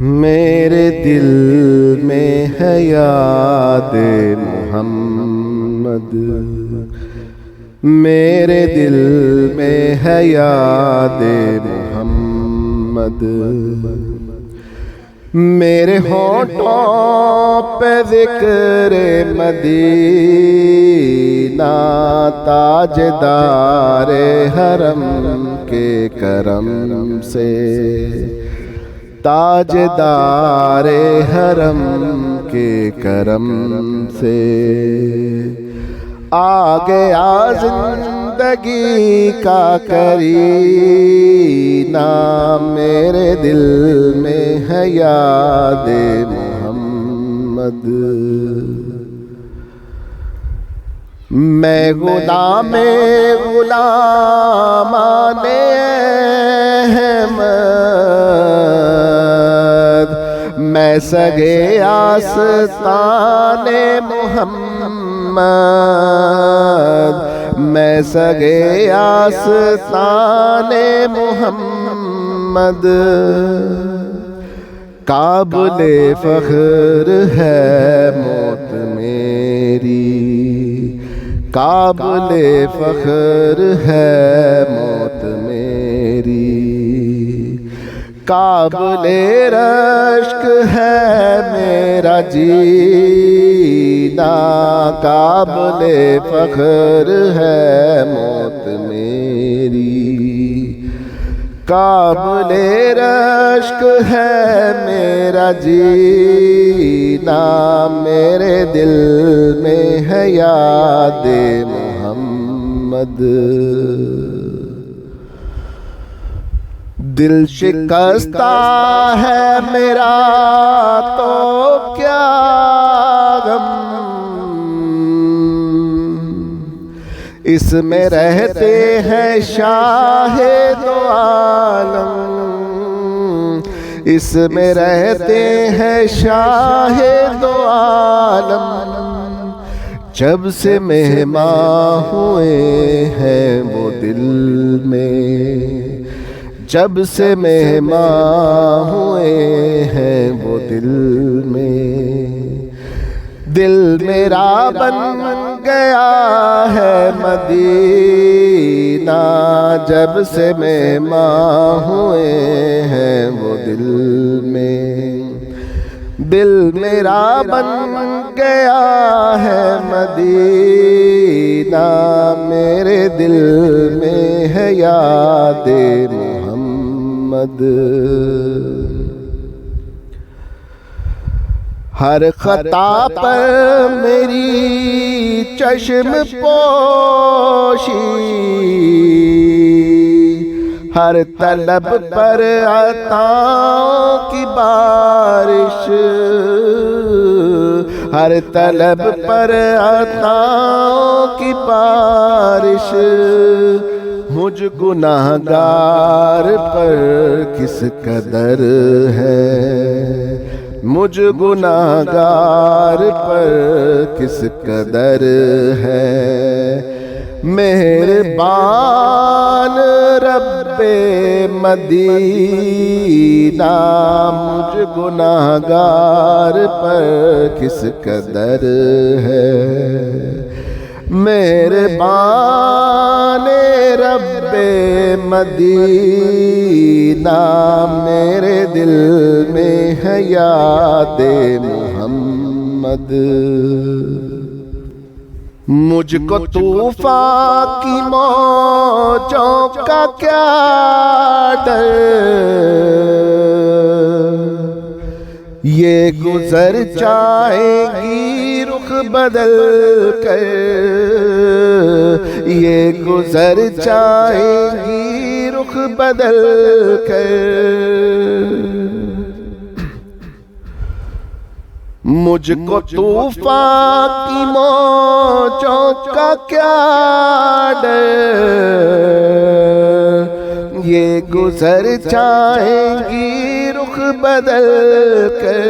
میرے دل میں ہے یاد محمد، میرے دل میں ہے یاد محمد، میرے ہونٹوں پہ ذکر مدینہ، تاجدار حرم کے کرم سے، تاجدار حرم کے کرم سے آ گیا زندگی کا کرینہ، میرے دل میں ہے یاد محمد۔ میں غلام غلامان احمد، میں سگے آستان محمد، میں سگے آستان محمد، قابل فخر ہے موت میری، قابل فخر ہے موت میری، قابل رشک ہے میرا جینا، قابل فخر ہے موت میری، قابل رشک ہے میرا جینا، میرے دل میں ہے یاد محمد۔ دل شکستہ ہے میرا تو کیا غم، اس میں رہتے ہیں شاہ دو عالم، اس میں رہتے ہیں شاہ دو عالم، جب سے مہمان ہوئے ہیں وہ دل میں، جب سے مہمان ہوئے ہیں وہ دل میں، دل میرا بن گیا ہے مدینہ، جب سے مہمان ہوئے ہیں وہ دل میں، دل میرا بن گیا ہے مدینہ، میرے دل میں ہے یاد محمد۔ ہر خطا پر میری چشم پوشی، ہر طلب پر عطاؤں کی بارش، ہر طلب پر عطاؤں کی بارش، مجھ گناہگار پر کس قدر ہے، مجھ گناہگار پر کس قدر ہے، مہربان رب مدینہ، مجھ گناہگار پر کس قدر ہے، مہربان رب مدینہ، میرے دل میں ہے یاد محمد۔ مجھ کو طوفان کی موجوں کا کیا ڈر، یہ گزر جائیں گی رخ بدل کر، یہ گزر جائیں گی رخ بدل کر، مجھ کو طوفان کی موجوں کا کیا ڈر، یہ گزر جائیں گی رخ بدل کر،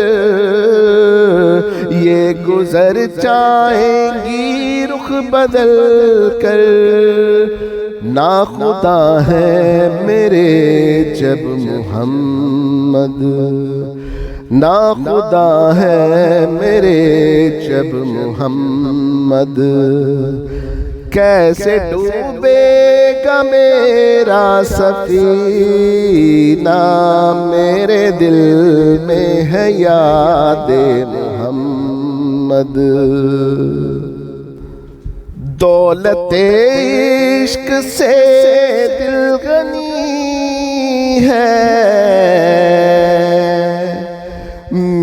یہ گزر جائیں گی رخ بدل کر، ناخدا ہے میرے جب محمد، ناخدا ہے میرے جب محمد، کیسے ڈوبے گا میرا سفینہ، میرے دل میں ہے یاد محمد۔ دولت عشق سے دل غنی ہے،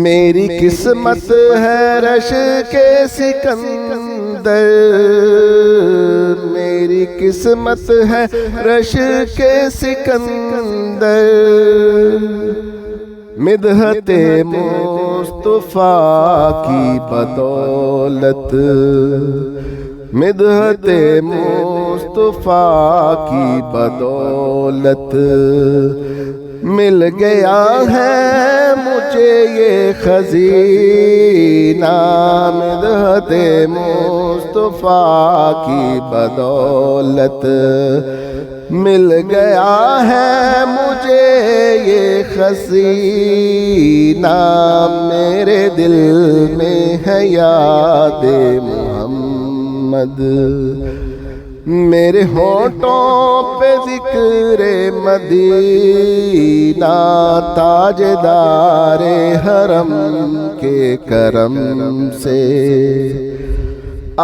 میری قسمت ہے رش کے سکندر، میری قسمت ہے رش کے سکندر، مدحت مصطفیٰ کی بدولت، مدحت مصطفیٰ کی بدولت، مل گیا ہے مجھے یہ خزینہ، مدحت مصطفیٰ کی بدولت، مل گیا ہے مجھے یہ خزینہ، میرے دل میں ہے یاد محمد، میرے ہونٹوں پہ ذکر مدینہ، تاجدار حرم کے کرم سے آ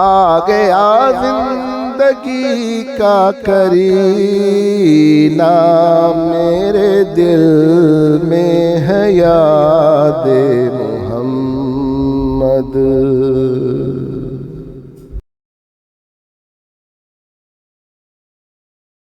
گیا زندگی کا کرینہ، میرے دل میں ہے یاد محمد۔